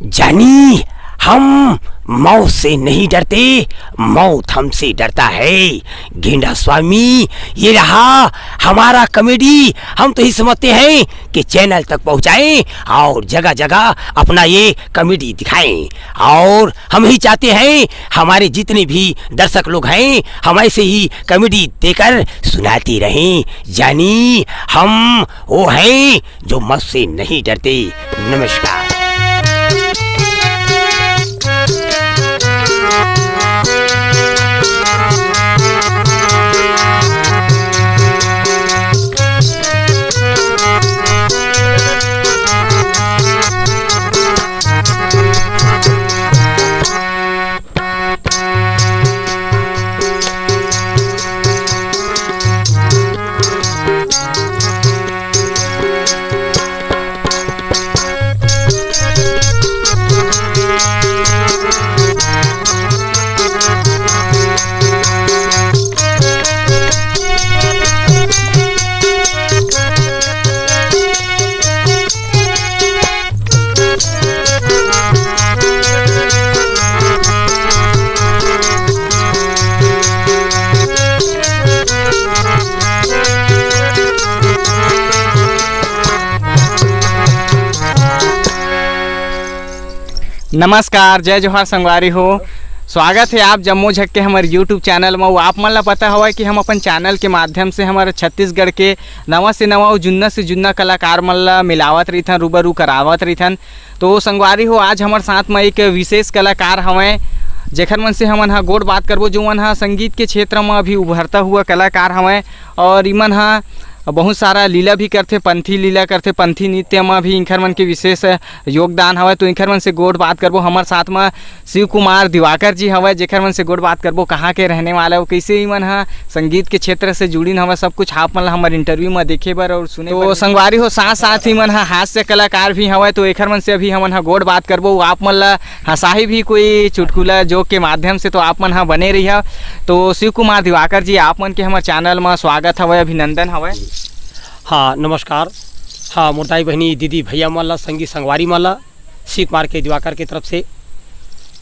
जानी, हम मौत से नहीं डरते, मौत हमसे डरता है। गेंडा स्वामी, ये रहा हमारा कॉमेडी। हम तो ही समझते हैं कि चैनल तक पहुंचाएं और जगह जगह अपना ये कॉमेडी दिखाएं, और हम ही चाहते हैं हमारे जितने भी दर्शक लोग हैं हम ऐसे ही कॉमेडी देकर सुनाते रहें। जानी, हम वो हैं जो मौत से नहीं डरते। नमस्कार। नमस्कार, जय जोहार संगवारी हो। स्वागत है आप जम्मू झक के हमारे यूट्यूब चैनल में। आप मन ला पता हुआ कि हम अपन चैनल के माध्यम से हमारे छत्तीसगढ़ के नवा से नवा और जुन्ना से जुन्ना कलाकार मन ला मिलावत रही थन, रूबरू करावत रही थन। तो संगवारी हो, आज हमारे साथ में एक विशेष कलाकार हवें जेखर मन से हमन हा गोड़ बात करबो, जो मन हा संगीत के क्षेत्र में अभी उभरता हुआ कलाकार हवें, और इमन हा बहुत सारा लीला भी करते, पंथी लीला करते, पंथी नृत्य में भी इनखर मन के विशेष योगदान हवे। तो इनखर मन से गोड़ बात करबो। हमारे साथ में शिव कुमार दिवाकर जी हवे, जेखर मन से गोड़ बात करबो। कहाँ के रहने वाला हो, कैसे इमन हा संगीत के क्षेत्र से जुड़ीन हवे, सब कुछ आप मन ला हमारे इंटरव्यू में देखे बर और सुने। तो संगवारी हो, साथ साथ ही मन हा हास्य कलाकार भी हवे। तो एखर मन से अभी हमन हा गोड़ बात करबो। आप मन ला हंसाही भी कोई चुटकुला जोक के माध्यम से, तो आप मन हा बने रही है। तो शिव कुमार दिवाकर जी, आप मन के हमारे चैनल में स्वागत हवे, अभिनंदन हवे। हाँ, नमस्कार। हाँ, मोटाई बहनी, दीदी, भैया माला, संगी संगवारी माला, शिव कुमार के दिवाकर की तरफ से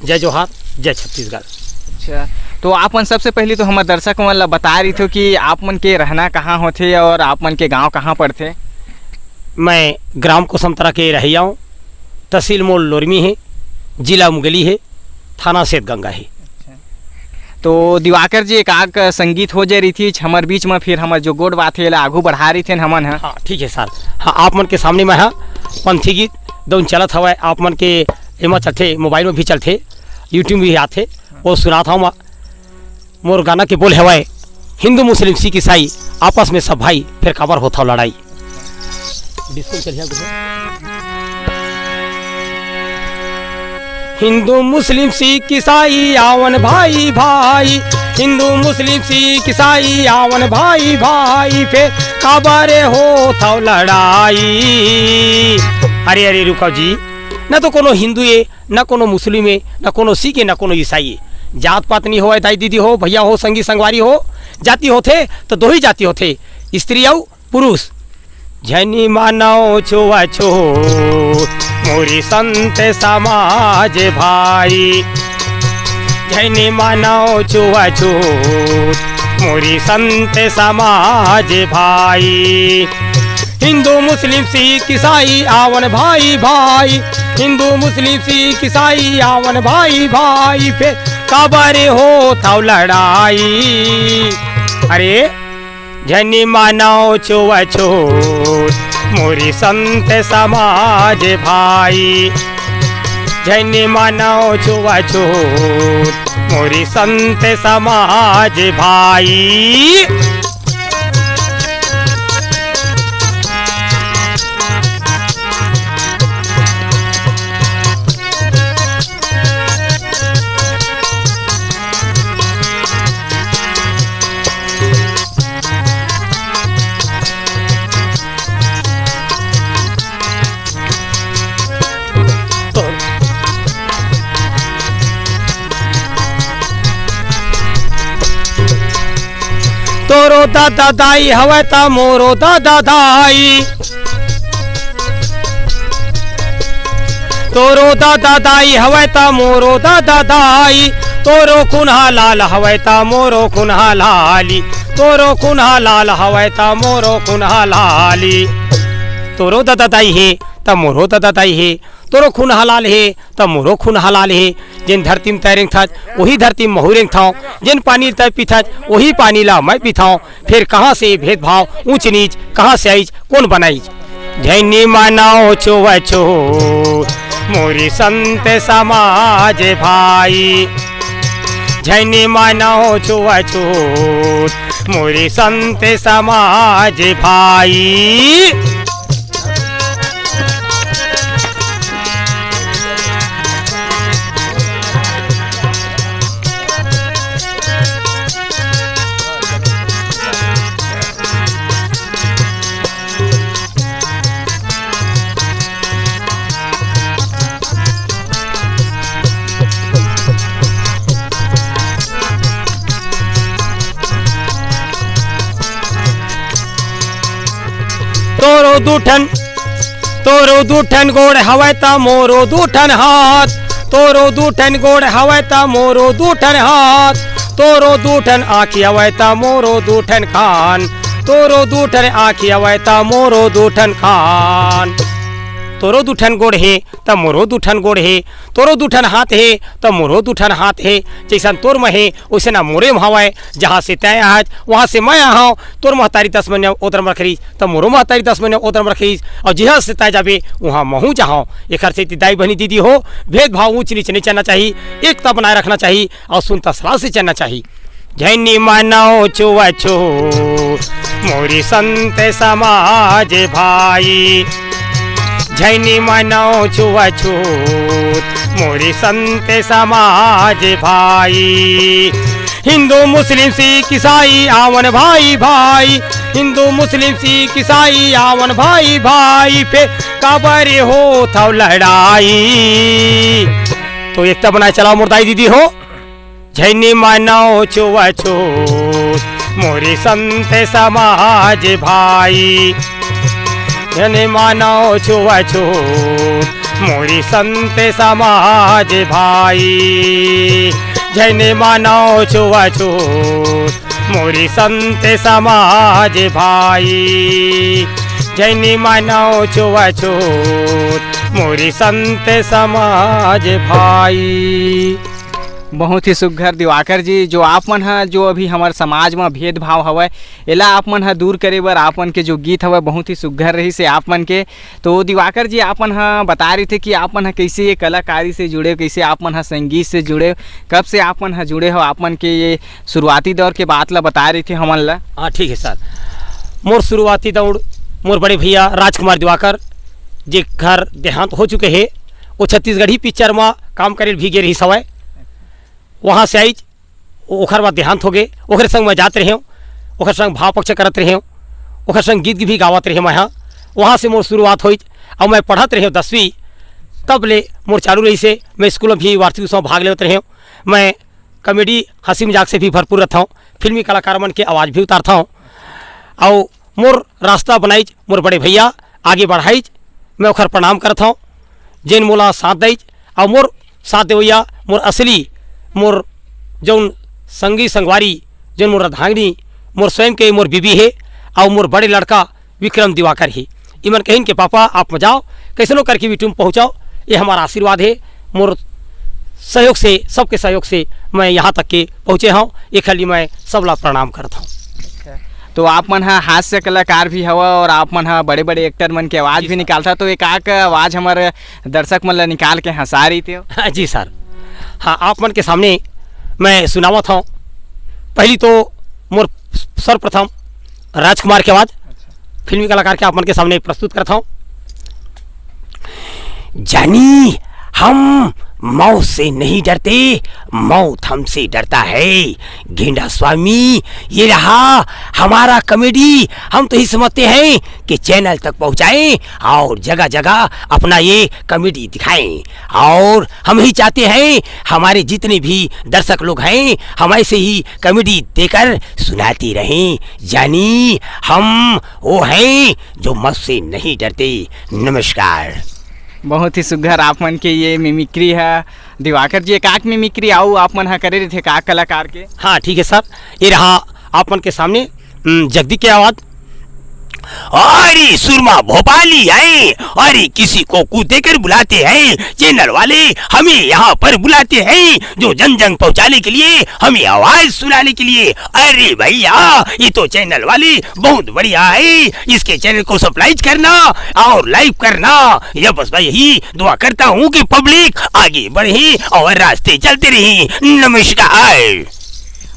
जय जोहार, जय छत्तीसगढ़। अच्छा, तो आप मन सबसे पहले तो हमारे दर्शक मन ला बता रही थे कि आप मन के रहना कहाँ होते और आप मन के गांव कहाँ पड़ते। मैं ग्राम कोसमतरा के रहिया हूँ। तहसील मोल लोरमी है, जिला मुंगेली है, थाना सेतगंगा है। तो दिवाकर जी, एक आग संगीत हो जा रही थी हमारे बीच में, फिर हमारे जो गोड़ बात है आगू बढ़ा रही थे हमन है। हाँ, ठीक है सर। हाँ, आप मन के सामने में है पंथी गीत दौन चलत हवा। आप मन के एमा चलते, मोबाइल में भी चलते, यूट्यूब भी आते, वो सुनाता हूँ। मोर गाना के बोल हवाए, हिंदू मुस्लिम सिख ईसाई आपस में सब भाई, फिर खबर होता लड़ाई। हिंदू मुस्लिम सिख ईसाई आवन भाई भाई, हिंदू मुस्लिम सिख ईसाई आवन भाई भाई, फिर खबरे हो था लड़ाई। अरे अरे रुको जी, न तो कोनो हिंदू है, न कोनो मुस्लिम है, न कोनो सिख है, न कोनो ईसाई है। जात पात नहीं हो, दाई दीदी हो, भैया हो, संगी संगवारी हो, जाति होते तो दो ही जाति होते, स्त्री और पुरुष। जनी मानव छुआ छो मोरी संत समाज भाई, जनी मानव छुआ छो मोरी संत समाज भाई। हिंदू मुस्लिम सिख ईसाई आवन भाई भाई, हिंदू मुस्लिम सिख ईसाई आवन भाई भाई, फिर खबर हो था लड़ाई। अरे जनी मानव छुआ छूत मोरी संत समाज भाई, जनी मानव छुआ छूत मोरी संत समाज भाई। तोरो दादा दाई हवे ता मोरो दादा दाई, तोरो दादा दाई हवै ता मोरो दादा दाई, तोरो कुन्हा लाल हवै ता मोरो कुन्हा लाली, तोरो कुन्हा लाल हवै ता मोरो कुन्हा लाली। तोरो दादा दाई है ता मोरो दादा दाई है, तोरो खून हलाल है त मोरो खून हलाल है। जिन धरती में तैरेंग था वही धरती में महुरेंग था, जिन पानी तय पीथा वही पानी ला मैं पीथा। फिर कहाँ से भेदभाव ऊंच नीच कहाँ से आईज कौन बनाईज। झैनी मानाओ छुआछो मोरी संत समाज भाई, झैनी मानाओ छुआछूत मोरी संत समाज भाई। तोरो दूठन गोड़ हवै ता मोरो दूठन हाथ, तोरो दूठन गोड़ हवै ता मोरो दूठन हाथ, तोरो दूठन आँखी हवै ता मोरो दूठन खान, तोरो दूठन आँखी हवै ता मोरो दूठन खान। तोरो दूठन गोड़ है त मोरो दूठन गोड़ है, तोरो दूठन हाथ है त मोरो दूठन हाथ है। जैसा तोर में है वैसे ना मोरे में हवाए, जहाँ से तय आज वहाँ से मैं आहा। तोर महतारी 10 महीने ओतर में रखीज त मोरो महतारी 10 महीने ओतर में रखीज, और जहाँ से तय जाबे वहाँ महू जहाँ। एक से दाई बहनी दीदी हो, भेदभाव ऊँच नीच नहीं चलना चाहिए, एकता बनाए रखना चाहिए और सुनता सलाह से चलना चाहिए। झैनी मानाओ छुआछो मोरी संत समाज भाई, झैनी मानाओ छुआछूत मोरी संत समाज भाई। हिंदू मुस्लिम सिख ईसाई आवन भाई भाई, हिंदू मुस्लिम सिख ईसाई आवन भाई भाई। फिर काबर हो था लड़ाई, तो एकता बनाए चलाओ मुर्दाई दीदी हो। झैनी मानाओ छुआछूत मोरी संत समाज भाई, झैनी मानाओ छुआछूत मोरी संत समाज भाई, झैनी मानाओ छुआछूत मोरी संत समाज भाई, झैनी मानाओ छुआछूत मोरी संत समाज भाई। बहुत ही सुघर दिवाकर जी, जो आप मन हा जो अभी हमारे समाज में भेदभाव हवय एला आप मन हा दूर करे बर आप मन के जो गीत हवय बहुत ही सुघर रही से आप मन के। तो दिवाकर जी आप मन हा बता रहे थे कि आप मन हा कैसे ये कलाकारी से जुड़े, कैसे आप मन हा संगीत से जुड़े, कब से आप मन हा जुड़े हो, आप मन के ये शुरुआती दौर के बात ला बता रहे थे हमन ला। हाँ ठीक है सर, मोर शुरुआती दौड़ मोर बड़े भैया राजकुमार दिवाकर जे घर देहांत हो चुके हैं, वो छत्तीसगढ़ी पिक्चर में काम करे भी गे रही सवय। वहाँ से आई ओखर बाद देहांत हो गए, ओखर संग मैं जाते रहे, ओखर संग भाव पक्ष करते रहे, ओखर संग गीत भी गावत रहे मैं। यहाँ वहाँ से मोर शुरुआत हुई और मैं पढ़त रहे 10वीं, तब ले मोर चालू रही से मैं स्कूल में भी वार्षिक उत्सव भाग लेते रहे। मैं कॉमेडी हंसी मजाक से भी भरपूर रहता हूँ, फिल्मी कलाकार मन के आवाज़ भी उतारता हूँ और मोर रास्ता बनाई मोर बड़े भैया आगे बढ़ाई, मैं ओखर प्रणाम करता हूँ। जेन मोला साथ दई और मोर साथ देवैया मोर असली मोर जौन संगी संगवारी जौन मोर अर्धांगिनी मोर स्वयं के मोर बीबी है और मोर बड़े लड़का विक्रम दिवाकर है। इमन कहिन के पापा आप मजाओ कैसनो करके भी तुम पहुँचाओ, ये हमारा आशीर्वाद है। मोर सहयोग से सबके सहयोग से मैं यहाँ तक के पहुँचे हूँ, ये खाली मैं सबला प्रणाम करता हूँ। तो आप मन हा हास्य कलाकार भी हवा और आप मन हा बड़े बड़े एक्टर मन के आवाज़ भी निकालता, तो एक आक आवाज़ हमारे दर्शक मन ला निकाल के हंसा रही थे। जी सर, हाँ आप मन के सामने मैं सुनावत हूँ। पहली तो मोर सर्वप्रथम राजकुमार की आवाज़ फिल्मी कलाकार के आप मन के सामने प्रस्तुत करता हूँ। जानी हम मौत से नहीं डरते, मौत हमसे डरता है। गेंडा स्वामी ये रहा हमारा कॉमेडी। हम तो ही समझते हैं कि चैनल तक पहुंचाएं और जगह जगह अपना ये कॉमेडी दिखाएं, और हम ही चाहते हैं हमारे जितने भी दर्शक लोग हैं हम ऐसे ही कॉमेडी देकर सुनाते रहें। जानी हम वो हैं जो मौत से नहीं डरते। नमस्कार। बहुत ही सुघर आप मन के ये मिमिक्री है। दिवाकर जी एक मिमिक्री आओ आप मन हा करे रहे का कलाकार के। हाँ ठीक है सर, ये रहा आपन के सामने जगदी की आवाज। अरे सुरमा भोपाली है, अरे किसी को कूदे कर बुलाते हैं, चैनल वाले हमें यहाँ पर बुलाते हैं जो जन जन पहुँचाने के लिए, हमें आवाज सुनाने के लिए। अरे भैया ये तो चैनल वाले बहुत बढ़िया है, इसके चैनल को सब्सक्राइब करना और लाइक करना। ये बस मैं यही दुआ करता हूँ कि पब्लिक आगे बढ़े और रास्ते चलते रहे। नमस्कार।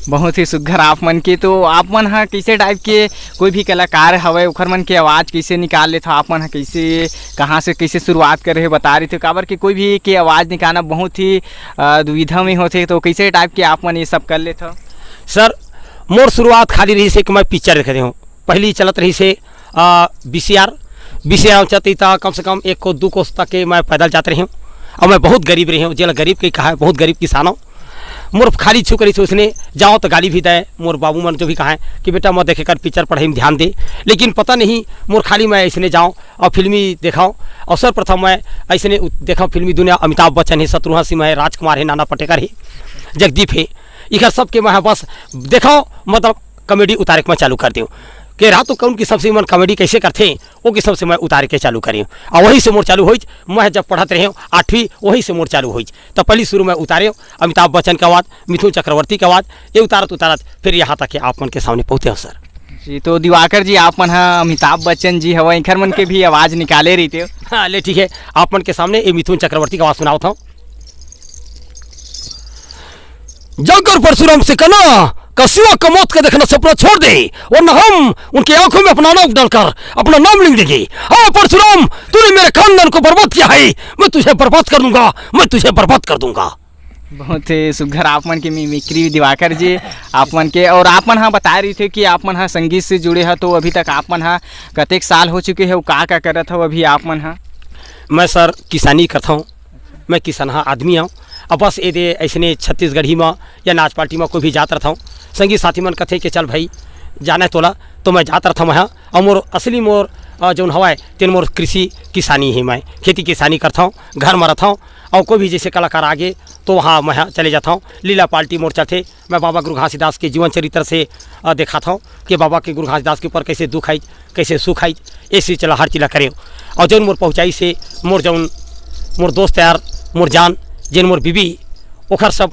बहुत ही सुघर आप मन के। तो आप मन हा कैसे टाइप के कोई भी कलाकार हवे ओखर मन के आवाज़ कैसे निकाल लेते आप मन हा, कैसे कहाँ से कैसे शुरुआत करे बता रहे थे। काबर कि कोई भी के आवाज़ निकालना बहुत ही दुविधा में होते, तो कैसे टाइप के आप मन ये सब कर लेते। सर मोर शुरुआत खाली रही से कि मैं पिक्चर देख रही हूँ, पहली चलत रही से बीसीआर चलती था, कम से कम 1 को 2 कोस तक के मैं पैदल जाते रही हूँ। और मैं बहुत गरीब रही हूँ, जेल गरीब के कहा है, बहुत गरीब किसानों मोर खाली छू करी उसने जाओ तो गाली भी दे। मोर बाबू मन जो भी कहा है कि बेटा मैं देखे कर पिक्चर पढ़ाई में ध्यान दे, लेकिन पता नहीं मोर खाली मैं ऐसने जाऊँ और फिल्मी देखाऊँ। और सर्वप्रथम मैं ऐसने देखा फिल्मी दुनिया, अमिताभ बच्चन है, शत्रुघ्न सिंह है, राजकुमार है, नाना पाटेकर है, जगदीप है, इधर सबके मैं बस देखाओ मतलब कॉमेडी उतारे के मैं चालू कर दूँ कि रात तो कौन किस्म से मन कॉमेडी कैसे करते वो किस्म से मैं उतार के चालू करी। और वही से मोर चालू हो। मैं जब पढ़ते रहे 8वीं वही से मोर चालू हो। तो पहली शुरू में उतारे अमिताभ बच्चन की आवाज़, मिथुन चक्रवर्ती की आवाज़, ये उतारत फिर यहाँ तक कि आप मन के सामने पहुँचे हो सर जी। तो दिवाकर जी आप मन हा अमिताभ बच्चन जी हवा इखर मन के भी आवाज़ निकाले रही थे। हाँ ले ठीक है, आप मन के सामने ये मिथुन चक्रवर्ती की आवाज़ सुनाओ था। जाकर परशुराम से कहना कसिया का मौत का देखना सपना छोड़ दे, वरना हम उनकी आंखों में अपना नाम डालकर अपना नाम लिख देंगे। हाँ परशुराम, तूने मेरे खानदान को बर्बाद किया है, मैं तुझे बर्बाद कर दूंगा, मैं तुझे बर्बाद कर दूंगा। बहुत ही सुघर आप मन के मिमिक्री दिवाकर जी आप मन के। और आप मन हाँ बता रही थे कि आप मन हाँ संगीत से जुड़े हैं, तो अभी तक आप मन हाँ कतेक साल हो चुके हैं, वो का करत हो अभी आप मन हाँ? मैं सर किसानी करता हूँ, मैं किसाना आदमी हूँ। अब बस ये ऐसे छत्तीसगढ़ी में या नाच पार्टी में कोई भी जाता रहता हूँ, संगीत साथी मन कथे कि चल भाई जाना है तोला, तो मैं जाता रहता हूँ यहाँ। और मोर असली मोर जो हवा है तेन मोर कृषि किसानी ही, मैं खेती किसानी करता हूँ, घर में रहता हूँ। और कोई भी जैसे कलाकार आगे तो वहाँ मैं चले जाता हूँ। लीला पार्टी मोर चलते, मैं बाबा गुरु घासीदास के जीवन चरित्र से दिखाता हूँ कि बाबा के गुरु घासीदास के ऊपर कैसे दुख आई कैसे सुख आई, ऐसी चला हर चिला करे। और जौन मोर पहुँचाई से मोर जौन मोर दोस्त यार मोर जान जिन मोर बीबी ओखर सब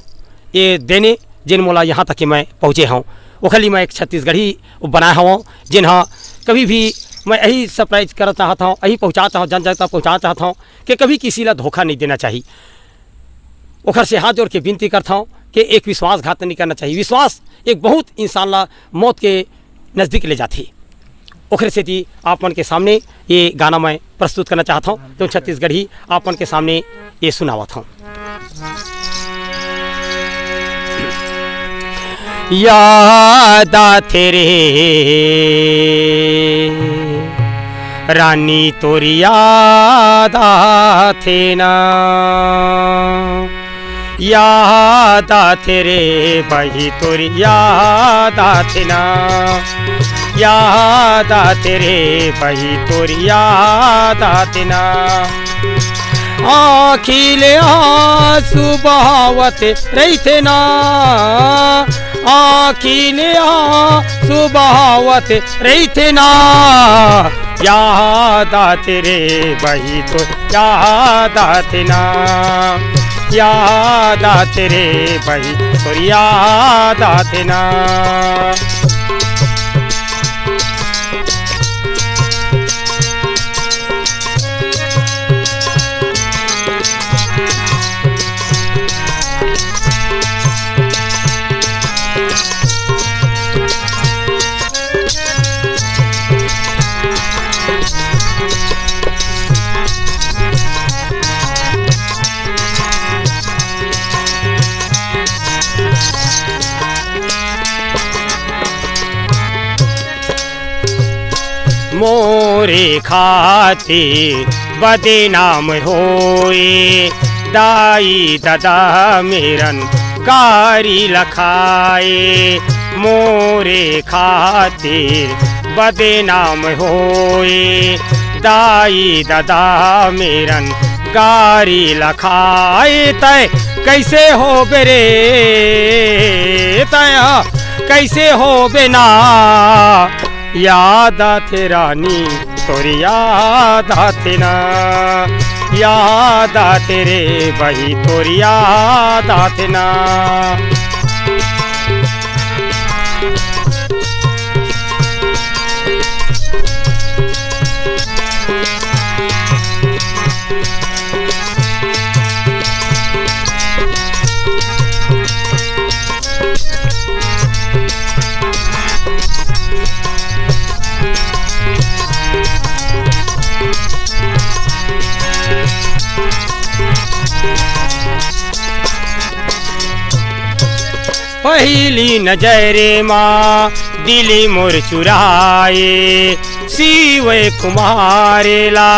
ये देने जिन मोला यहाँ तक कि मैं पहुँचे हूँ, ओखली मैं एक छत्तीसगढ़ी बनाया हूँ जिन हाँ कभी भी मैं यही सरप्राइज करना चाहता हूँ, यही पहुँचाता हूँ, जन जन तक पहुँचाना चाहता हूँ कि कभी किसी ला धोखा नहीं देना चाहिए। ओखर से हाथ जोड़ के विनती करता हूँ कि एक विश्वासघात नहीं करना चाहिए। विश्वास एक बहुत इंसान ला मौत के नज़दीक ले जाती। ओखरे से थी आप मन के सामने ये गाना मैं प्रस्तुत करना चाहता हूँ, तो छत्तीसगढ़ी आप मन के सामने ये सुनावत हूँ। याद आते रे रानी तोरी याद आते ना, याद आते रे भाई तोरी याद आते ना, याद आते रे भाई तोरी याद आते ना। आखिले आंसू बहावते रहते ना, आखिले आंसू बहावते रहते ना, याद आते रे भाई तो याद आते ना, याद आते रे भाई तो याद आते ना। मोरे खातिर बदनाम होए, दाई दादा मेरन कारी लखाए। मोरे खातिर बदनाम होए, दाई दादा मेरन गारी लखाए तय कैसे हो बेरे तय कैसे हो बेना याद आते रानी तोरी याद आते ना याद आते रे भाई तोरी याद आते ना। पहली नजरे माँ दिली मोर चुराए शिवे कुमारेला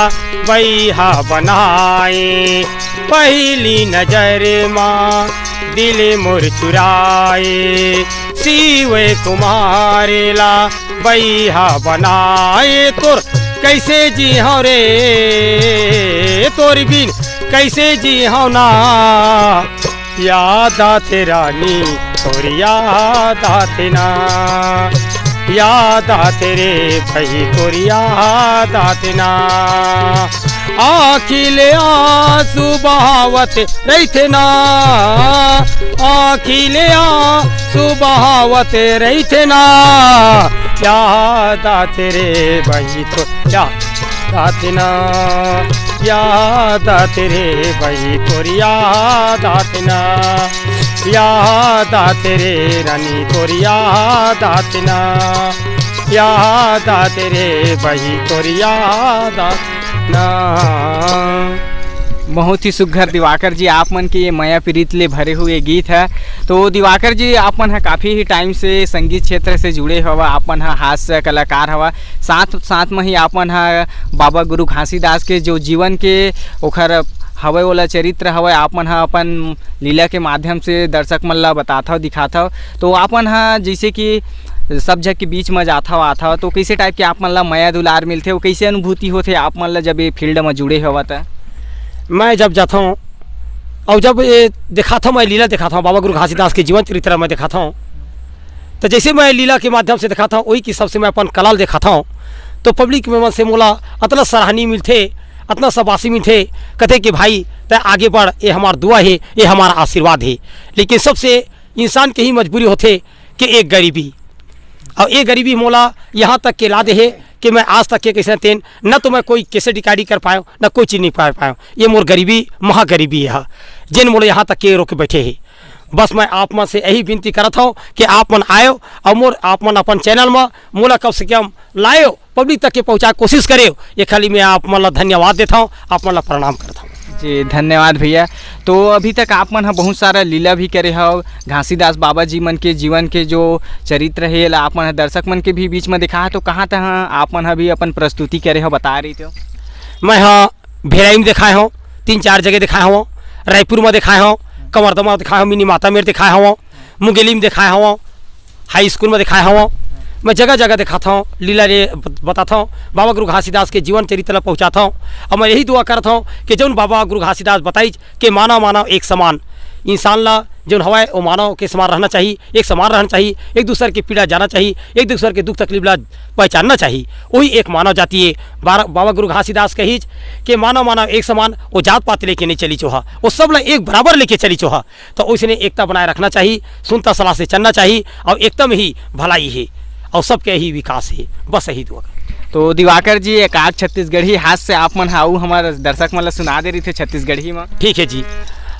बैहा बनाए। पहली नजर माँ दिली मोर चुराए शिवे कुमारेला बैहा बनाए। तोर कैसे जी हो रे तोर बिन कैसे जी हो ना याद आते रानी तोरी याद आते ना याद आते रे भाई तोरी याद आते ना। आखिले आंसू बहावत रहते ना आखिले आंसू बहावत रहते ना याद आते रे भाई तो याद आते ना याद आते रे भाई तोरी याद आते ना याद आते रे रानी तोरी याद आते ना याद आते रे भाई तोरी याद आते ना। बहुत ही सुघर दिवाकर जी आप मन के ये माया प्रीत ले भरे हुए गीत है। तो दिवाकर जी आप मन काफ़ी ही टाइम से संगीत क्षेत्र से जुड़े हवा, आप मन हास्य कलाकार हवा, साथ साथ में ही आप मन बाबा गुरु घासीदास के जो जीवन के ओखर हवे वाला चरित्र हवे आप मन अपन लीला के माध्यम से दर्शक मन ला बताथा दिखाथा। तो आप मन जैसे कि सब जग के बीच में जाथा आता तो कैसे टाइप के आप मन ला माया दुलार मिलते, वो कैसे अनुभूति होते आप मन ला जब ये फील्ड में जुड़े हवा था? मैं जब जाता हूँ और जब ये दिखाता हूँ मैं लीला दिखाता हूँ बाबा गुरु घासीदास के जीवन चरित्र मैं दिखाता हूँ, तो जैसे मैं लीला के माध्यम से दिखाता हूँ वही की सबसे मैं अपन कला दिखाता हूँ तो पब्लिक में मन से मोला अतना सराहनीय मिलते अतना शबासी मिलते कहते कि भाई तय आगे बढ़, ये हमारा दुआ है ये हमारा आशीर्वाद है। लेकिन सबसे इंसान के ही मजबूरी होते कि एक गरीबी और ये गरीबी मोला यहाँ तक के ला दे है कि मैं आज तक के कैसे तेन न तो मैं कोई कैसे रिकॉर्डिंग कर पाया न कोई चीज़ नहीं पाया। ये मोर गरीबी महागरीबी है जिन मोले यहाँ तक के रोक बैठे है। बस मैं आप मन से यही विनती करत हूँ कि आप मन आयो और मोर आप मन अपन चैनल में मोला कम से कम लायो पब्लिक तक के पहुँचा कोशिश करे। ये खाली मैं आप मन ला धन्यवाद देता हूँ, आप मन ला प्रणाम करता हूँ। जी धन्यवाद भैया। तो अभी तक आप मन बहुत सारा लीला भी करे हो, घासीदास बाबा जी मन के जीवन के जो चरित्र है आप मन दर्शक मन के भी बीच में दिखा, तो कहाँ तहाँ आप मन भी अपन प्रस्तुति करे हो बता रही थे? मैं हाँ भेराई में दिखाए हूँ, 3-4 जगह दिखाए हूँ, रायपुर में दिखाए हूँ, कमरदमा दिखाए हूँ, मिनी माता में दिखाए हूँ, मुंगेली में दिखाए हूँ, हाई स्कूल में दिखाए हूँ। मैं जगह जगह दिखाता हूँ, लीला रे बताता हूँ, बाबा गुरु घासीदास के जीवन चरित्र पहुँचाता हूँ। और मैं यही दुआ करता हूँ कि जौन बाबा गुरु घासीदास बताई कि मानव एक समान इंसान ला जौन हवा वो मानव के समान रहना चाहिए, एक समान रहना चाहिए, एक दूसरे की पीड़ा जाना चाहिए, एक दूसरे के दुख तकलीफ ला पहचानना चाहिए। वही एक मानव जाति है। बाबा गुरु घासीदास कही कि मानव एक समान, वो जात पात लेके नहीं चली चोहा, वो सब ला एक बराबर लेके चली चोहा। तो उसने एकता बनाए रखना चाहिए, सुनता सलाह से चलना चाहिए और एकता में ही भलाई है और सबके ही विकास है। बस यही दुआ। तो दिवाकर जी एक आग छत्तीसगढ़ी हाथ से आप मन हाउ हमारे दर्शक मन सुना दे रही थे छत्तीसगढ़ी में। ठीक है जी,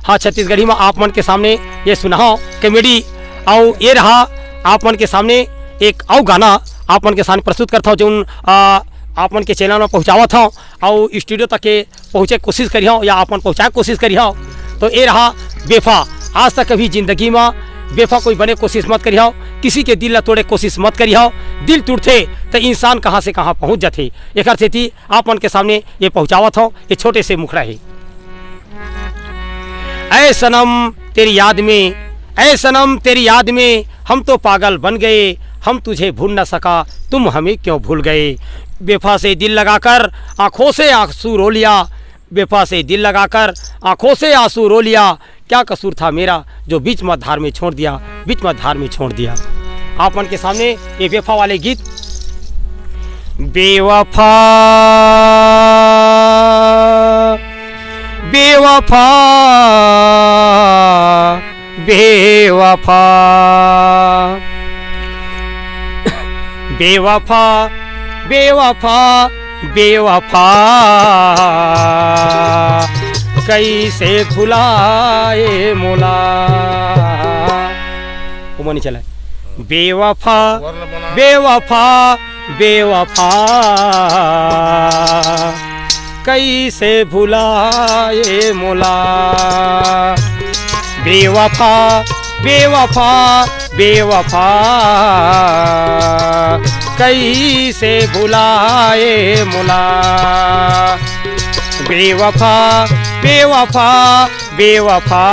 हाँ छत्तीसगढ़ी में आप मन के सामने ये सुनाओ कॉमेडी और ये रहा आप मन के सामने एक और गाना आप मन के सामने प्रस्तुत करता हूँ जो आप मन के चैनल में पहुँचावा था और स्टूडियो तक के पहुँचे कोशिश करी हो या आप मन पहुँचाए कोशिश करी हो। तो ये रहा बेफा। आज तक कभी जिंदगी में बेफा कोई बने कोशिश मत करी हो, किसी के दिल ला तोड़े कोशिश मत करी हो। दिल टूटते तो इंसान कहाँ से कहाँ पहुँच जाते। एक अर्थ थी आप मन के सामने ये पहुँचावत हो, ये छोटे से मुखड़ा है। ऐ सनम तेरी याद में, ऐ सनम तेरी याद में हम तो पागल बन गए, हम तुझे भूल न सका तुम हमें क्यों भूल गए। बेफा से दिल लगाकर आँखों से आंसू रो लिया, बेफा से दिल लगाकर आंखों से आंसू रो लिया, क्या कसूर था मेरा जो बीच मझधार में छोड़ दिया, बीच मझधार में छोड़ दिया। आप मन के सामने ये बेवफा वाले गीत। बेवफा बेवफा बेवफा बेवफा बेवफा बेवफा कैसे भुलाए मोला। वो नहीं चला। बेवफा बेवफा बेवफा कैसे भुलाए मोला। बेवफा बेवफा बेवफा कैसे भुलाए मोला। बेवफा बेवफा बेवफा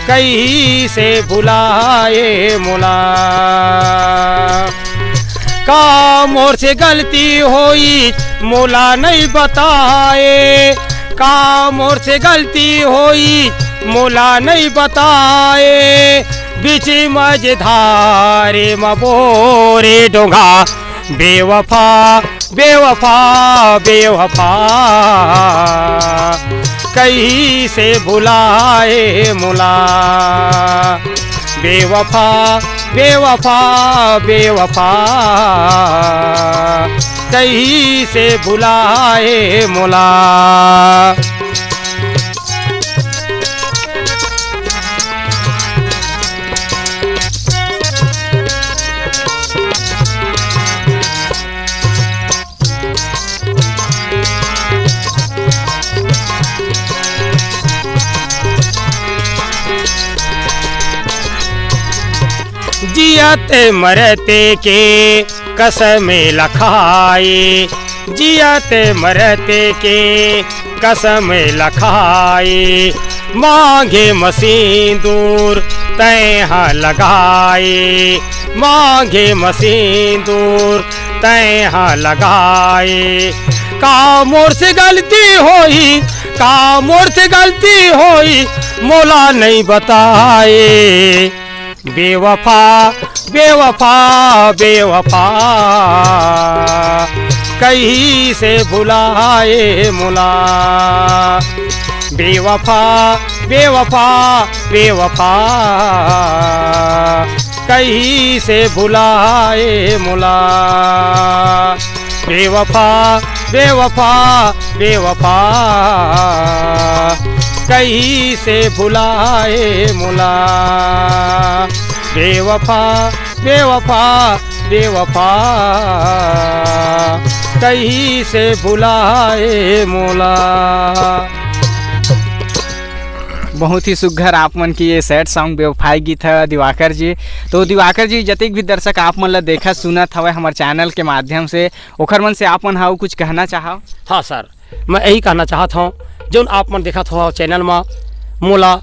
कैसे भुलाए मोला। का मोर से गलती होई मोला नहीं बताए, का मोर से गलती होई मोला नहीं बताए। बीच मझधारे मबोरे डोंगा। बेवफा बेवफा बेवफा कैसे भुलाए मोला। बेवफा बेवफा बेवफा कैसे भुलाए मोला। जियते मरते के कसम लखाए, जियते मरते के कसम लखाए। मांगे मसीन दूर तैहा लगाए, मांगे मसीन दूर तैहा लगाए। का मोर से गलती होई, का मोर से गलती होई मोला नहीं बताए। बेवफा बेवफा बेवफा कैसे भुलाए मोला। बेवफा बेवफा बेवफा कैसे भुलाए मोला। बेवफा बेवफा बेवफा कैसे भुलाए मोला। बेवफा बेवफा बेवफा कैसे भुलाए मोला। बहुत ही सुघर आप मन की ये सैड सॉन्ग बेवफाई गीत है दिवाकर जी। तो दिवाकर जी जतिक भी दर्शक आप मन ला देखा सुनत हवे हमारे चैनल के माध्यम से, ओखर मन से आप मन हाउ कुछ कहना चाहो? हाँ सर, मैं यही कहना चाहता हूँ जो आप मन देखा हो चैनल में मोला,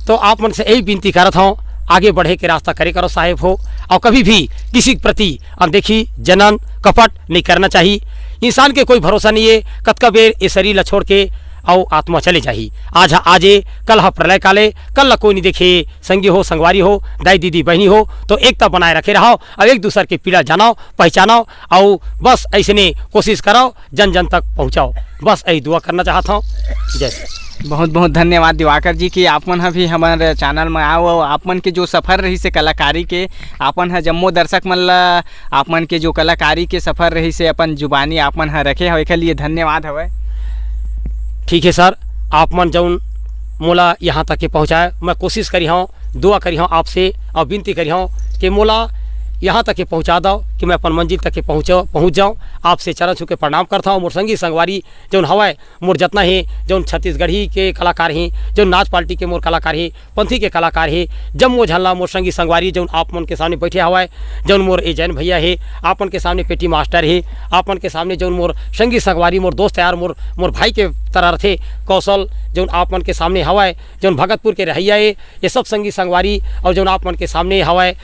तो आप मन से यही विनती करत हूँ आगे बढ़े के रास्ता करे करो साहेब हो। और कभी भी किसी के प्रति अनदेखी जनन कपट नहीं करना चाहिए। इंसान के कोई भरोसा नहीं है, कतका बेर ये शरीर ला छोड़ के और आत्मा चले जाही। आज आजे कल हा प्रलय काले, कल ला कोई नहीं देखे, संगी हो संगवारी हो दाई दीदी बहनी हो तो एकता बनाए रखे रहो और एक दूसरे के पीड़ा जानाओ पहचानो और बस ऐसे कोशिश करो जन जन तक पहुँचाओ। बस यही दुआ करना चाहता हूँ। जैसे बहुत बहुत धन्यवाद दिवाकर जी कि आपन भी हमारे चैनल में आओ और आपन के जो सफ़र रही से कलाकारी के आपन है जम्मो दर्शक मन ला आपन के जो कलाकारी के सफ़र रही से अपन जुबानी आपन है रखे हो, के लिए धन्यवाद हवे। ठीक है सर, आप मन जौन मोला यहाँ तक के पहुँचाए, मैं कोशिश करी हूँ, दुआ करी हूँ आपसे और विनती करी हूँ कि मोला यहाँ तक के पहुँचा दो कि मैं अपन मंजिल तक के पहुँच जाऊँ। आपसे चरण छू के प्रणाम करता हूँ। मोर संगी संगवारी जौन हवाए मोर जतना है, जौन छत्तीसगढ़ी के कलाकार हैं, जौन नाच पार्टी के मोर कलाकार हैं, पंथी के कलाकार हैं, जम्मो झल्ला मोर संगी संगवारी जौन आप मन के सामने बैठे हवाए, जौन मोर ए जैन भैया है, आपन के सामने पेटी मास्टर है, आपन के सामने जौन मोर संगी संगवारी मोर दोस्त यार मोर भाई के तरह थे कौशल जौन आप मन के सामने हवाए, जौन भगतपुर के रहिया है, ये सब संगी संगवारी और जौन आप मन के सामने हवाए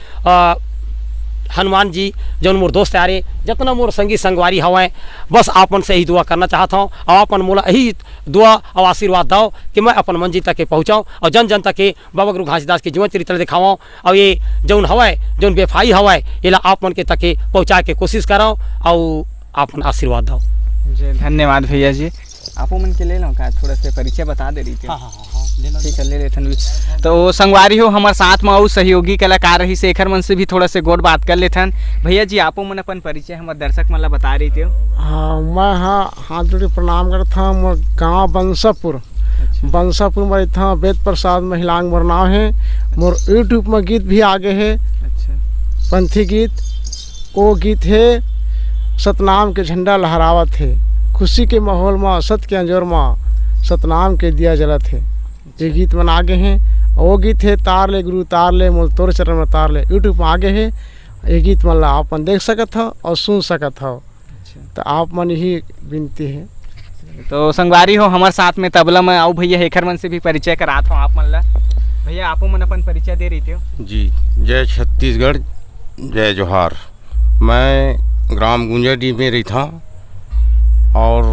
हनुमान जी जौन मोर दोस्त यारे जितना मोर संगी संगवारी हवें, बस आपन से ही दुआ करना चाहता हूँ और आपन मोला यही दुआ और आशीर्वाद दो कि मैं अपन मंजिल तक के पहुँचाऊँ और जन जन तक के बाबा गुरु घासीदास के जीवन चरित्र दिखाऊँ और ये जौन हवाए जौन बेफाई हवाए ये आप मन के तक के पहुँचा के कोशिश कराओ और आपन आशीर्वाद दो। जी धन्यवाद भैया जी। आपो मन के ले लो का थोड़ा से परिचय बता दे रही थी। हाँ ठीक है ले लेथन भी। तो संगवारी हो हमारे साथ में और सहयोगी कलाकार रही शेखर मन से भी थोड़ा से गोड़ बात कर लेथन। भैया जी आपो मन अपन परिचय हमारे दर्शक मन ला बता रही थी। हाँ मैं हाथ जोड़ी प्रणाम करता हूँ। मोर गाँव बंसापुर बंसापुर में रहता हूँ। वेद प्रसाद महिलांग मोर नाम है। मोर यूट्यूब में गीत भी आगे है। अच्छा पंथी गीत वो गीत है सतनाम के झंडा लहरावत है, खुशी के माहौल में सत के अंजोर में सतनाम के दिया जलत है। ये गीत मन आगे हैं। वो गीत है तार ले गुरु तार ले मोल तोर चरण में तार ले, यूट्यूब में आगे है। ये गीत मन ला आप देख सकत हो और सुन सकत हो। तो आप मन यही विनती है। तो संगवारी हो हमारे साथ में तबला में आओ भैया हेखर मन से भी परिचय कराता हूँ आप मन ला। भैया आपो मन अपन परिचय दे रही थी। जी जय छत्तीसगढ़ जय जोहार। मैं ग्राम गुंजाडी में रही था और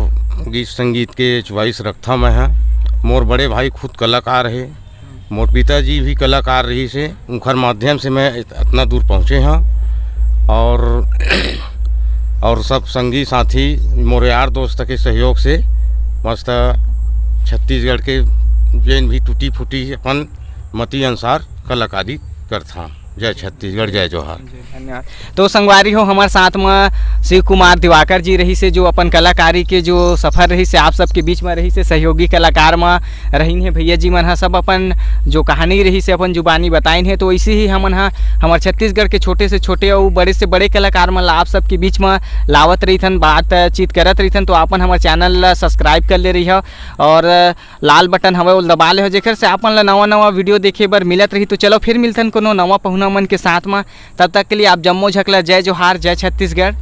गीत संगीत के चॉइस रखता मैं है। मोर बड़े भाई खुद कलाकार है, मोर पिताजी भी कलाकार रही से, उनकर माध्यम से मैं इतना दूर पहुँचे हैं। और सब संगी साथी मोरे यार दोस्त के सहयोग से मस्त छत्तीसगढ़ के जैन भी टूटी फूटी अपन मती अनुसार कलाकारी करता। जय छत्तीसगढ़ जय जोहार। धन्यवाद। तो संगवारी हो हमारे साथ में शिव कुमार दिवाकर जी रही से जो अपन कलाकारी के जो सफ़र रही से आप सबके बीच में रही से सहयोगी कलाकार में रही है। भैया जी मन हा सब अपन जो कहानी रही से अपन जुबानी बताइन है। तो ऐसे ही हमन हा हमारे छत्तीसगढ़ के छोटे से छोटे और बड़े से बड़े कलाकार मन आप सबके बीच में लावत रही थन, बातचीत करत रही थन। तो अपन हमारे चैनल ला सब्सक्राइब कर ले रही हो और लाल बटन हवे वो दबा ले हो, जेकर से अपन ला नवा नवा वीडियो देखे बर मिलत रही। तो चलो फिर मिलथन कोनो नवा पहुना मन के साथ में। तब तक के लिए आप जम्मो झकला जय जोहार जय छत्तीसगढ़।